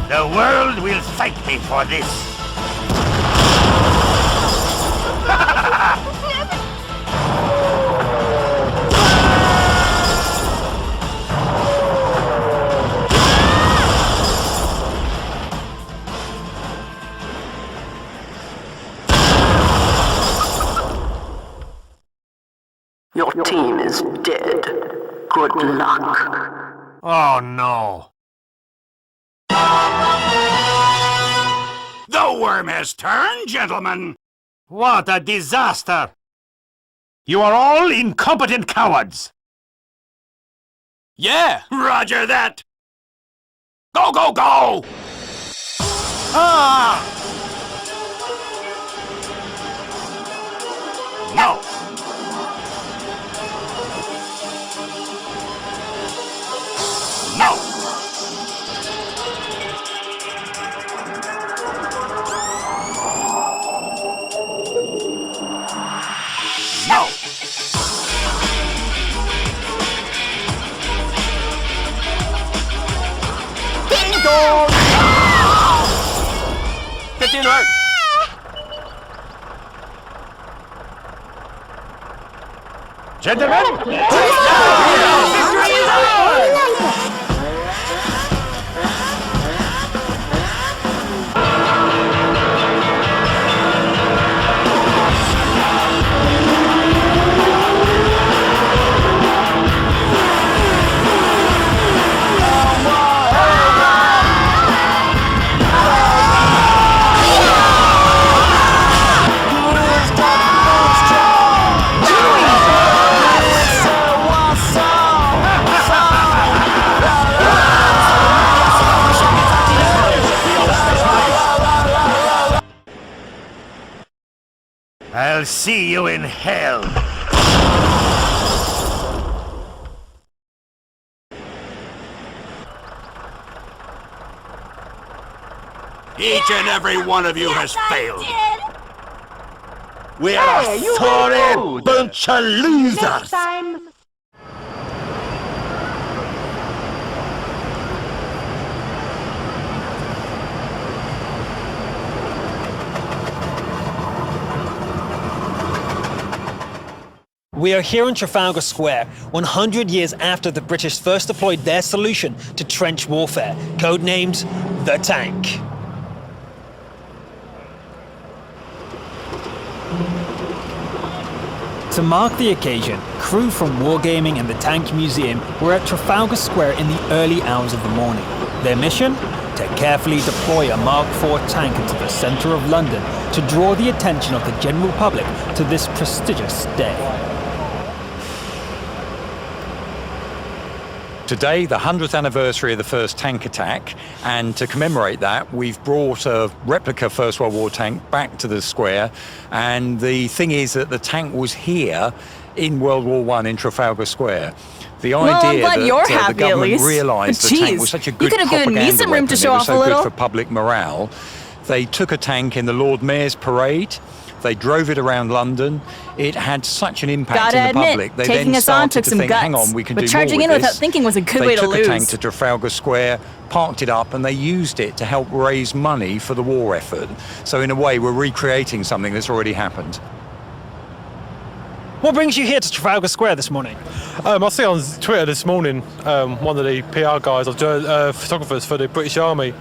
The world will thank me for this. Your team is dead. Good luck. Oh no. The worm has turned, gentlemen! What a disaster! You are all incompetent cowards! Yeah! Roger that! Go, go, go! Ah! No! No! No! Ding dong! 15 hurt! Gentlemen! Victory is ours! I'll see you in hell! Each and every one of you has failed! We are a sorry bunch of losers! We are here in Trafalgar Square, 100 years after the British first deployed their solution to trench warfare, codenamed the Tank. To mark the occasion, crew from Wargaming and the Tank Museum were at Trafalgar Square in the early hours of the morning. Their mission? To carefully deploy a Mark IV tank into the centre of London to draw the attention of the general public to this prestigious day. Today, the 100th anniversary of the first tank attack, and to commemorate that, we've brought a replica First World War tank back to the square, and the thing is that the tank was here in World War I in Trafalgar Square. The idea that the government realised the tank was such a good propaganda weapon, it was so good for public morale, they took a tank in the Lord Mayor's parade. They drove it around London. It had such an impact in the public. They taking then us on started took to some think, guts. hang on, we can do But more charging with in without this. thinking was a good way to lose. They took a tank to Trafalgar Square, parked it up, and they used it to help raise money for the war effort. So in a way, we're recreating something that's already happened. What brings you here to Trafalgar Square this morning? I see on Twitter this morning, one of the PR guys or photographers for the British Army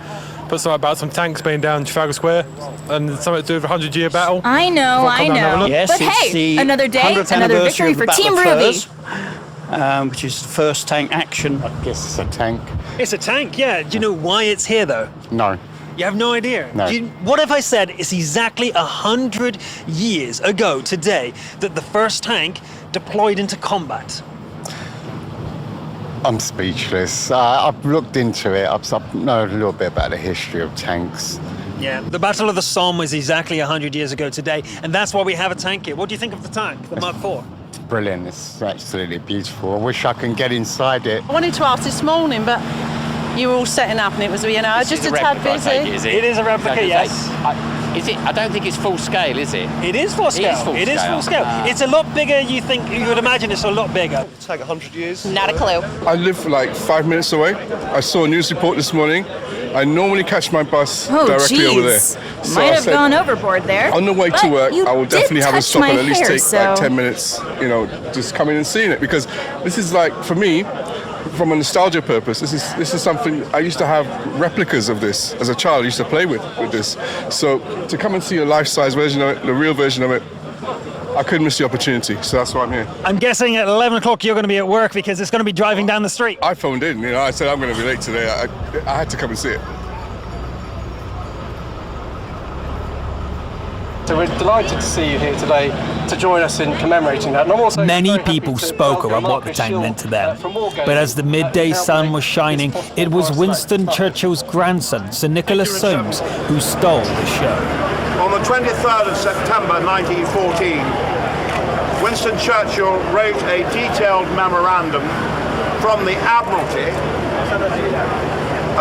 put something about some tanks being down Trafalgar Square and something to do with a 100-year battle. I know. Yes, but it's hey, the another day, 100th another anniversary victory of the for Team Battle of Ruby. Furs, which is the first tank action. I guess it's a tank. It's a tank, yeah. Do you know why it's here, though? No. You have no idea? No. What if I said it's exactly 100 years ago today that the first tank deployed into combat? I'm speechless. I've looked into it. I've known a little bit about the history of tanks. Yeah, the Battle of the Somme was exactly 100 years ago today, and that's why we have a tank here. What do you think of the tank, the Mark IV? It's brilliant. It's absolutely beautiful. I wish I can get inside it. I wanted to ask this morning, but you were all setting up and it was, just a tad busy. It is a replica, yes. I don't think it's full scale, is it? It is full scale. It is full scale. It's a lot bigger. You would imagine it's a lot bigger. It'll take 100 years. Not a clue. I live like 5 minutes away. I saw a news report this morning. I normally catch my bus directly over there. So Might have gone overboard there. On the way to work, I will definitely have a stop and at least take so... like 10 minutes, just coming and seeing it. Because this is like, for me, from a nostalgia purpose, this is something I used to have replicas of this as a child. I used to play with this. So to come and see a life-size version of it, the real version of it, I couldn't miss the opportunity. So that's why I'm here. I'm guessing at 11 o'clock you're going to be at work because it's going to be driving down the street. I phoned in. I said I'm going to be late today. I had to come and see it. So we're delighted to see you here today to join us in commemorating that. And I'm also Many people spoke about what the tank meant to them, but as the midday sun was shining, it was Winston Churchill's grandson, Sir Nicholas Soames, who stole the show. On the 23rd of September 1914, Winston Churchill wrote a detailed memorandum from the Admiralty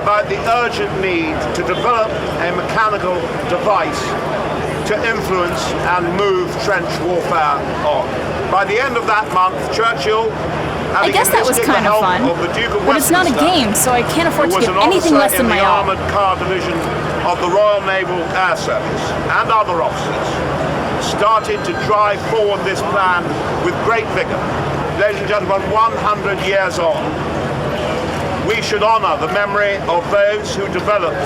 about the urgent need to develop a mechanical device to influence and move trench warfare on. By the end of that month, Churchill, I guess that was kind of fun, but it's not a game, so I can't afford to give anything less than my all. Armoured Car Division of the Royal Naval Air Service and other officers started to drive forward this plan with great vigour. Ladies and gentlemen, 100 years on, we should honour the memory of those who developed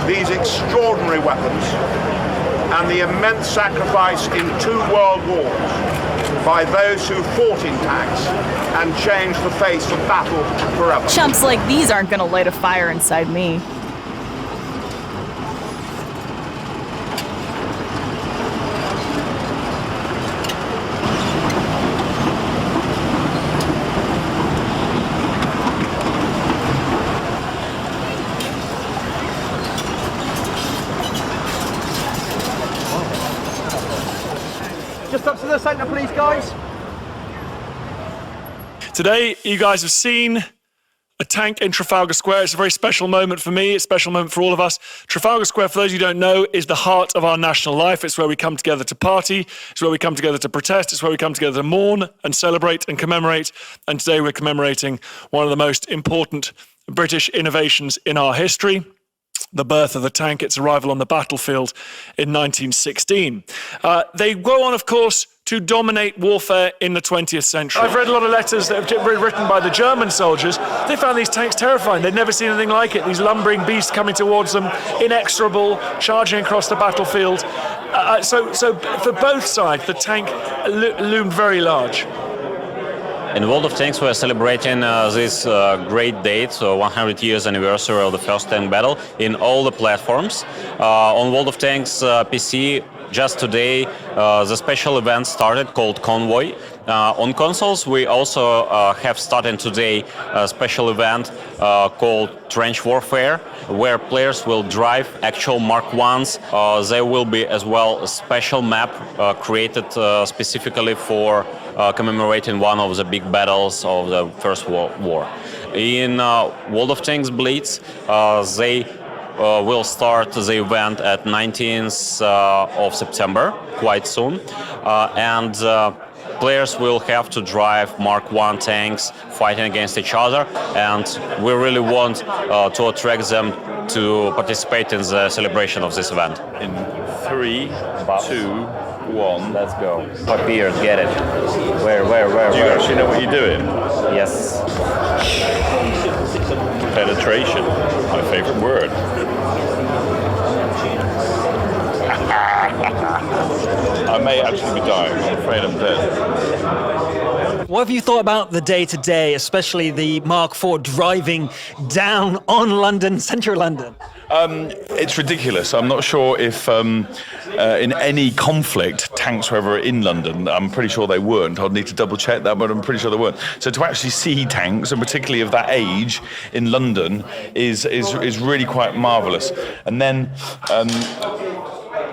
these extraordinary weapons and the immense sacrifice in 2 world wars by those who fought in tanks and changed the face of battle forever. Chumps like these aren't gonna light a fire inside me. Just up to the centre, please, guys. Today, you guys have seen a tank in Trafalgar Square. It's a very special moment for me. It's a special moment for all of us. Trafalgar Square, for those of you who don't know, is the heart of our national life. It's where we come together to party. It's where we come together to protest. It's where we come together to mourn and celebrate and commemorate. And today we're commemorating one of the most important British innovations in our history, the birth of the tank, its arrival on the battlefield in 1916. They go on, of course, to dominate warfare in the 20th century. I've read a lot of letters that have been written by the German soldiers. They found these tanks terrifying. They'd never seen anything like it. These lumbering beasts coming towards them, inexorable, charging across the battlefield. So for both sides, the tank loomed very large. In World of Tanks, we're celebrating this great date, so 100 years anniversary of the first tank battle in all the platforms. On World of Tanks PC, just today, the special event started called Convoy. On consoles, we also have started today a special event called Trench Warfare, where players will drive actual Mark 1s. There will be as well a special map created specifically for commemorating one of the big battles of the First World War. In World of Tanks Blitz, they will start the event at 19th of September, quite soon, and players will have to drive Mark 1 tanks fighting against each other, and we really want to attract them to participate in the celebration of this event. In 3, 2, 1. Let's go. Papier, get it. Where? Do you actually know what you're doing? Yes. Penetration, my favourite word. I may actually be dying. I'm afraid I'm dead. What have you thought about the day-to-day, especially the Mark IV driving down on London, central London? It's ridiculous. I'm not sure if in any conflict tanks were ever in London. I'm pretty sure they weren't. I'd need to double check that, but I'm pretty sure they weren't. So to actually see tanks, and particularly of that age in London, is really quite marvellous. And then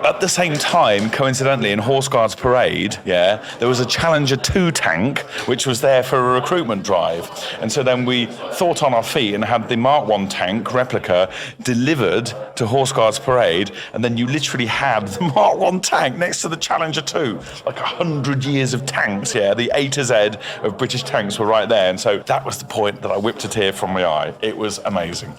at the same time, coincidentally, in Horse Guards Parade, there was a Challenger 2 tank which was there for a recruitment drive. And so then we thought on our feet and had the Mark I tank replica delivered to Horse Guards Parade, and then you literally had the Mark I tank next to the Challenger 2. Like 100 years of tanks, the A to Z of British tanks were right there. And so that was the point that I whipped a tear from my eye. It was amazing.